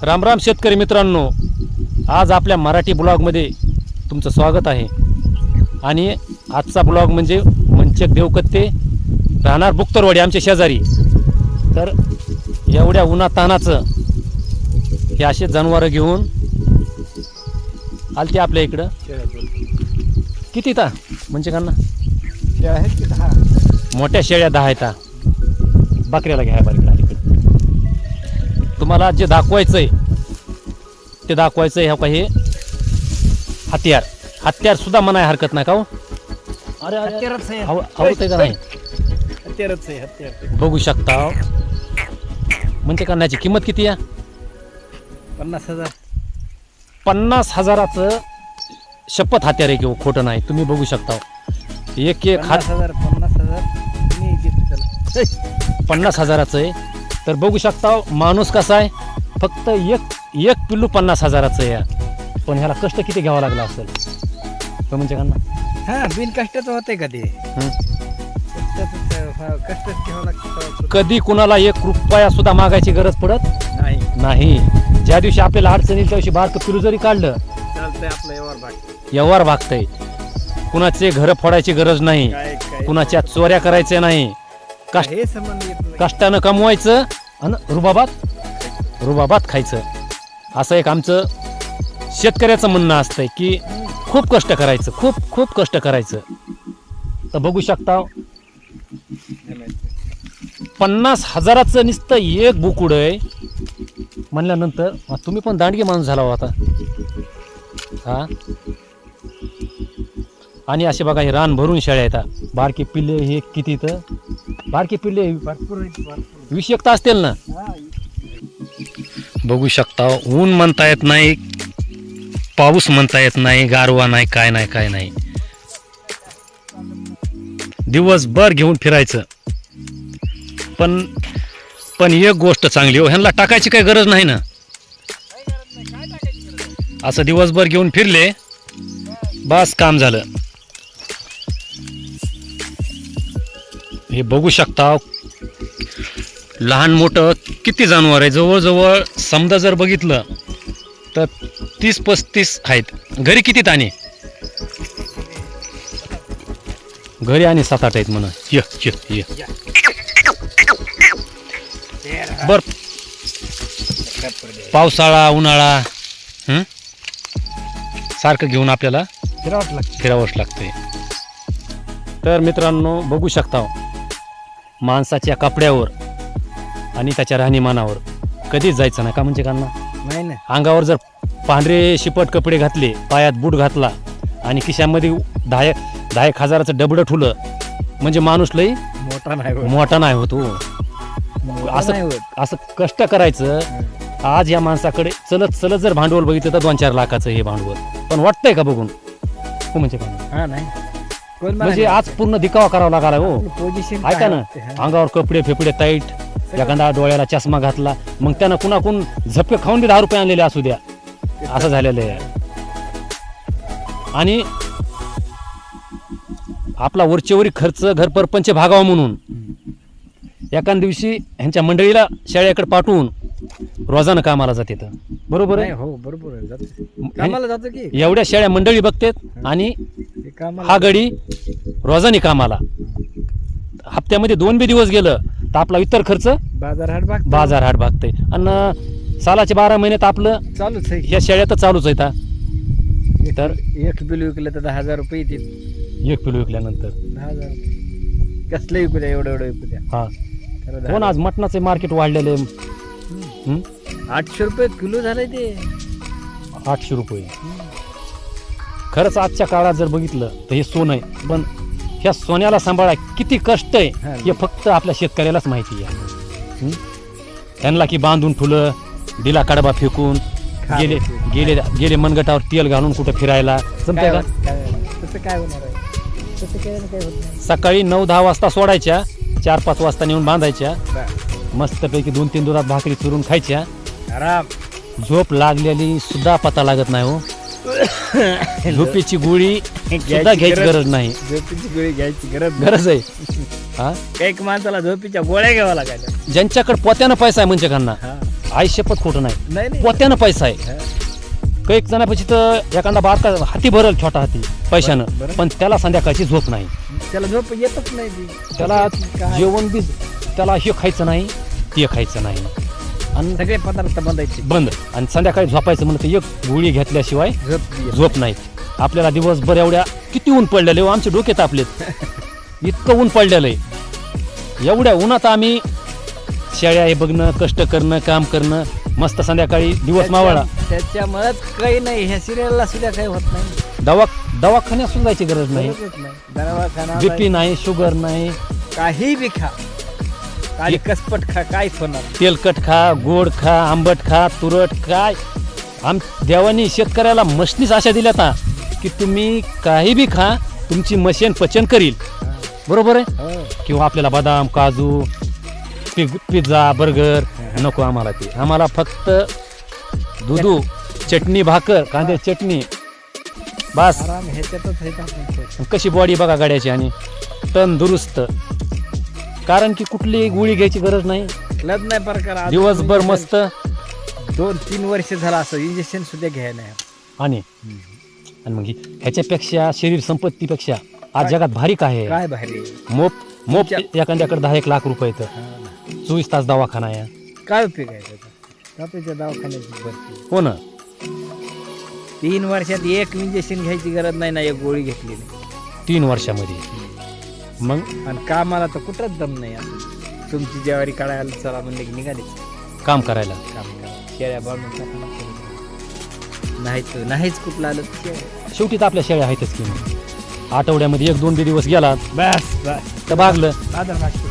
राम राम शेतकरी मित्रांनो, आज आपल्या मराठी ब्लॉगमध्ये तुमचं स्वागत आहे. आणि आजचा ब्लॉग म्हणजे मंचक देवकत्ते, राहणार बुक्तरवाडी, आमच्या शेजारी. तर एवढ्या उन्हातानाचं हे असे जनावरं घेऊन आलते आपल्या इकडं. किती ता म्हणजे का ना आहेत की 10 मोठ्या शेळ्या 10 आहेत. बकऱ्याला घ्या बरं इकडं. तुम्हाला जे दाखवायचंय ते दाखवायचंय. हो का, हे हत्यार सुद्धा म्हणाय हरकत नाही का हो? अरे हत्यारच आहे. आवडतंय का नाही? हत्यारच आहे, हत्यार. बघू शकता. म्हणजे करण्याची किंमत किती आहे? 50,000. 50,000चं शपथ हत्यार आहे किंवा खोटं नाही. तुम्ही बघू शकता. एक 50,000 मी देतो त्याला. 50,000चं आहे. तर बघू शकता माणूस कसा आहे. फक्त एक पिल्लू 50,000चं आहे. पण ह्याला कष्ट किती घ्यावं लागला असेल म्हणजे का ना? हा, बिन कष्टाचं होतंय का ते? कष्टच घ्यावं लागतं. कधी कुणाला 1 रुपया सुद्धा मागायची गरज पडत नाही. ज्या दिवशी आपल्याला अडचण येईल त्या दिवशी बारकं पिलू जरी काढलं चालतंय, आपलं व्यवहार भागतंय. कुणाचे घर फोडायची गरज नाही, कुणाच्या चोऱ्या करायच्या नाही. हे संबंध येत नाही. कष्टानं कमवायचं आणि रुबाबात खायचं. असं एक आमचं शेतकऱ्याचं म्हणणं असतंय की खूप कष्ट करायचं, खूप कष्ट करायचं. तर बघू शकता 50,000चं नुसतं एक बुकुड आहे म्हणल्यानंतर तुम्ही पण दांडगे माणूस झाला हो आता. हा, आणि असे बघा हे रान भरून शेळ्या येतात. बारकी पिल्ले हे किती तर बारकी पिल्ले भरपूर 20 असतील ना. बघू शकता. ऊन म्हणता येत नाही, पाऊस म्हणता येत नाही, गारवा नाही, काय नाही. दिवसभर घेऊन फिरायचं. पण एक गोष्ट चांगली हो, ह्यांना टाकायची काही गरज नाही ना. असं दिवसभर घेऊन फिरले बस काम झालं. हे बघू शकता लहान मोठं किती जनावर आहे. जवळजवळ समजा जर बघितलं तर 30-35 आहेत. घरी किती ताने? घरी आणि 7-8 आहेत म्हणा. ये बर. पावसाळा उन्हाळा सारखं घेऊन आपल्याला फिरावंच लागतंय. तर मित्रांनो बघू शकता माणसाच्या कपड्यावर आणि त्याच्या राहणीमानावर कधीच जायचं नाही का म्हणजे का नाही ना. अंगावर जर पांढरे शिपट कपडे घातले, पायात बूट घातला आणि खिशामध्ये 10,000चं डबडं ठुलं म्हणजे माणूस लई मोठा नाही होतो. असं कष्ट करायचं. आज या माणसाकडे चलत जर भांडवल बघितलं तर 2-4 लाखाचं हे भांडवल. पण वाटतंय का बघून म्हणजे का म्हणजे आज पूर्ण दिखावा करावा लागला हो. पोझिशन ऐका ना, अंगावर कपडे फेपडे टाईट, एखादा डोळ्याला चष्मा घातला मग त्यानं कुणाकून झपके खाऊन 10 रुपये आणलेले असू द्या, असं झालेलं आहे. आणि आपला वरचेवरी खर्च घर परपंच भागावा म्हणून एका दिवशी ह्यांच्या मंडळीला शाळेकडे पाठवून रोजानं कामाला जाते. बरोबर आहे? हो, बरोबर आहे. कामाला जातो की एवढ्या शेळ्या मंडळी बघतात आणि हा गडी रोजानी कामाला. हप्त्यामध्ये 2 दिवस गेलं तर आपला इतर खर्च बाजार हाट भागतंय. आणि सालाचे 12 महिन्यात आपलं चालूच आहे. ह्या शेळ्या तर चालूच आहेत. तर 1 पिलू विकलं तर 10,000 रुपये येतील. 1 पिलू विकल्यानंतर 10,000 कसलं विकू द्या, एवढं विकू द्या. हा हो ना. आज मटणाचे मार्केट वाढलेले. 800 रुपये किलो झालंय ते. 800 रुपये. खरंच आजच्या काळात जर बघितलं तर हे सोनं आहे. पण ह्या सोन्याला सांभाळा किती कष्ट आहे हे फक्त आपल्या शेतकऱ्यालाच माहिती आहे. त्यांना की बांधून ठुलं, दिला कडबा फेकून गेले मनगटावर तेल घालून कुठं फिरायला जमतंय का? तसं काय होणार आहे? तसं काय होत नाही. सकाळी 9-10 वाजता सोडायच्या, 4-5 वाजता नेऊन बांधायच्या, मस्तपैकी 2-3 दुधात भाकरी चुरून खायच्या. आराम. झोप लागलेली सुद्धा पता लागत नाही हो. झोपेची गोळी सुद्धा घ्यायची गरज नाही. झोपेची गोळी घ्यायची गरज आहे. हा, एक माणसाला झोपेच्या गोळ्या घ्यावा लागायच्या. ज्यांच्याकडे पोत्यानं पैसा आहे म्हणजे त्यांना आई शपथ खोटं नाही, नाही नाही पोत्यानं पैसा आहे. हा. कैक जणापाशी तर एखादा बारका हाती भरल, छोटा हाती पैशानं, बरं. पण त्याला संध्याकाळची झोप नाही. त्याला झोप येतच नाही ती. त्याला काय? जेवण बी त्याला हे खायचं नाही, ते खायचं नाही, आणि सगळे पदार्थ बंदायचे. बंद. आणि संध्याकाळी झोपायचं म्हणलं तर एक गोळी घेतल्याशिवाय झोप झोप नाही. आपल्याला दिवसभर एवढ्या किती ऊन पडलेले हो, आमचे डोके तापलेत. इतकं ऊन पडलेलं आहे. एवढ्या उन्हात आम्ही शेळ्या हे बघणं, कष्ट करणं, काम करणं, मस्त संध्याकाळी दिवस मावळा. त्याच्यामुळे काही नाही, ह्या सिरियलला सुद्धा काही होत नाही. दवाखान्यात सुद्धा जायची गरज नाही. गरजच नाही. दवाखाना बीपी नाही, शुगर नाही, काही बी खा, काही कसपट खा, काहीच होणार नाही. तेलकट खा, गोड खा, आंबट खा, तुरट काय. देवानी शेतकऱ्याला मशनीच अशा दिल्या आता की तुम्ही काही बी खा, तुमची मशीन पचन करील. बरोबर आहे. हो. किंवा आपल्याला बदाम, काजू, पिझ्झा, बर्गर नको आम्हाला. ते आम्हाला फक्त दुधू, चटणी, भाकर, कांदे चटणी बस. आराम ह्याच्यातच आहे आपण. कशी बॉडी बघा गाड्याची, आणि तंदुरुस्त. कारण की कुठली गोळी घ्यायची गरज नाही, लद नाही प्रकार. आज दिवसभर मस्त. 2-3 वर्ष झाला असं इंजेक्शन सुद्धा घ्याय नाही. आणि मग ह्याच्यापेक्षा शरीर संपत्तीपेक्षा आज जगात भारी काय आहे. काय भारी मोप एखाद्याकडे 10-1 लाख रुपये तर हा ना. 24 तास दवाखाना आहे. काय उपयोग आहे त्याचा? तात्याच्या दवाखान्याची भरती. हो ना. 3 वर्षात एक इंजेक्शन घ्यायची गरज नाही ना, एक गोळी घेतली नाही. 3 वर्षामध्ये मग आणि कामाला तर कुठंच दम नाही. असं तुमची ज्वारी काढायला चला म्हणले की निघाले काम करायला. काम करा. शेळ्या बांधून टाकून नाहीच कुठलं आलं तर शेवटी तर आपल्या शेळ्या आहेतच की नाही. आठवड्यामध्ये 1-2 दिवस गेला बस बस तर भागलं. आदर मागतो.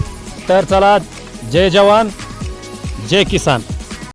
तर चला, जय जवान जय किसान.